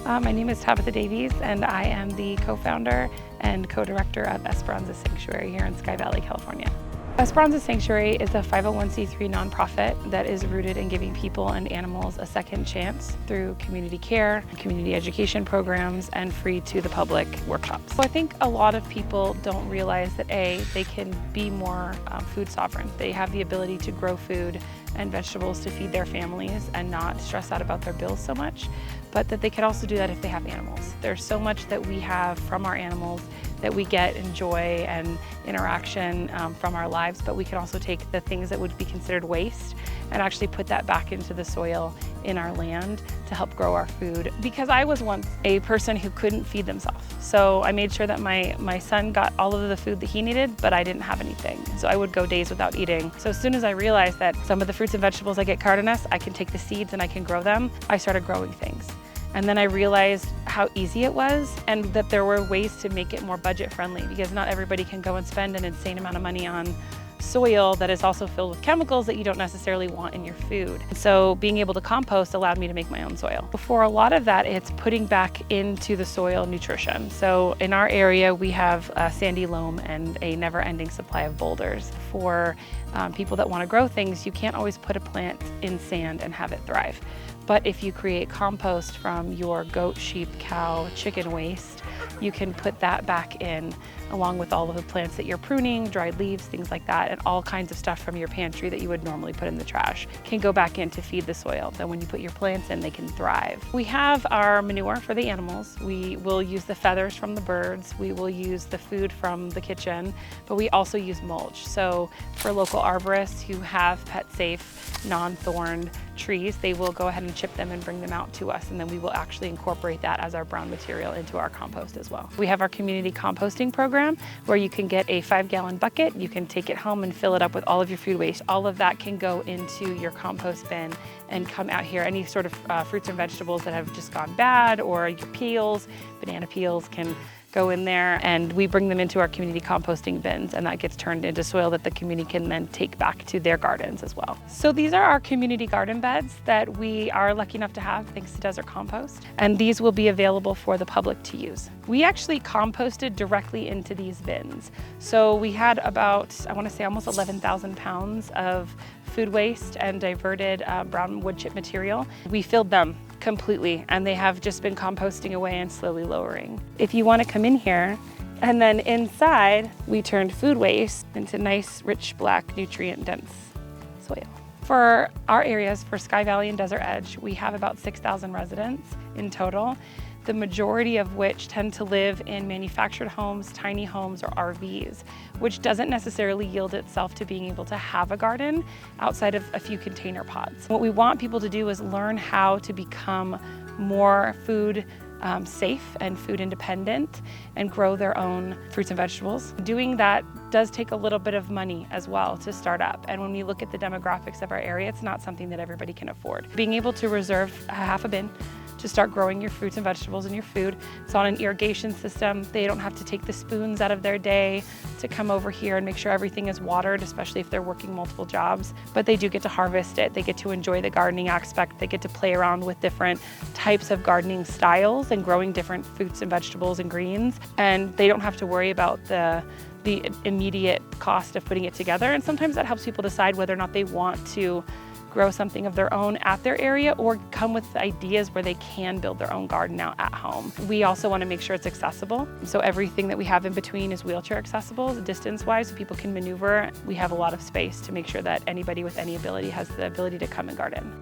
My name is Tabitha Davies, and I am the co-founder and co-director of Esperanza Sanctuary here in Sky Valley, California. Esperanza Sanctuary is a 501c3 nonprofit that is rooted in giving people and animals a second chance through community care, community education programs, and free to the public workshops. So I think a lot of people don't realize that they can be more food sovereign. They have the ability to grow food and vegetables to feed their families and not stress out about their bills so much, but that they can also do that if they have animals. There's so much that we have from our animals that we get in joy and interaction from our lives, but we can also take the things that would be considered waste and actually put that back into the soil in our land to help grow our food. Because I was once a person who couldn't feed themselves. So I made sure that my son got all of the food that he needed, but I didn't have anything. So I would go days without eating. So as soon as I realized that some of the fruits and vegetables I get Cardenas, I can take the seeds and I can grow them, I started growing things. And then I realized how easy it was and that there were ways to make it more budget friendly, because not everybody can go and spend an insane amount of money on soil that is also filled with chemicals that you don't necessarily want in your food. So being able to compost allowed me to make my own soil. For a lot of that, it's putting back into the soil nutrition. So in our area, we have sandy loam and a never-ending supply of boulders. For people that want to grow things, you can't always put a plant in sand and have it thrive. But if you create compost from your goat, sheep, cow, chicken waste, you can put that back in along with all of the plants that you're pruning, dried leaves, things like that, and all kinds of stuff from your pantry that you would normally put in the trash can go back in to feed the soil. Then when you put your plants in, they can thrive. We have our manure for the animals. We will use the feathers from the birds. We will use the food from the kitchen, but we also use mulch. So for local arborists who have pet-safe, non-thorned trees, they will go ahead and chip them and bring them out to us, and then we will actually incorporate that as our brown material into our compost as well. We have our community composting program where you can get a 5-gallon bucket, you can take it home and fill it up with all of your food waste. All of that can go into your compost bin and come out here. Any sort of fruits and vegetables that have just gone bad, or your peels, banana peels can go in there, and we bring them into our community composting bins, and that gets turned into soil that the community can then take back to their gardens as well. So these are our community garden beds that we are lucky enough to have thanks to Desert Compost, and these will be available for the public to use. We actually composted directly into these bins. So we had about, I want to say almost 11,000 pounds of food waste and diverted brown wood chip material. We filled them completely, and they have just been composting away and slowly lowering. If you want to come in here, and then inside we turned food waste into nice, rich, black, nutrient-dense soil. For our areas, for Sky Valley and Desert Edge, we have about 6,000 residents in total, the majority of which tend to live in manufactured homes, tiny homes, or RVs, which doesn't necessarily yield itself to being able to have a garden outside of a few container pots. What we want people to do is learn how to become more food safe and food independent and grow their own fruits and vegetables. Doing that does take a little bit of money as well to start up. And when we look at the demographics of our area, it's not something that everybody can afford. Being able to reserve a half a bin to start growing your fruits and vegetables and your food. It's on an irrigation system. They don't have to take the spoons out of their day to come over here and make sure everything is watered, especially if they're working multiple jobs. But they do get to harvest it. They get to enjoy the gardening aspect. They get to play around with different types of gardening styles and growing different fruits and vegetables and greens. And they don't have to worry about the immediate cost of putting it together. And sometimes that helps people decide whether or not they want to grow something of their own at their area, or come with ideas where they can build their own garden out at home. We also want to make sure it's accessible. So everything that we have in between is wheelchair accessible, distance-wise, so people can maneuver. We have a lot of space to make sure that anybody with any ability has the ability to come and garden.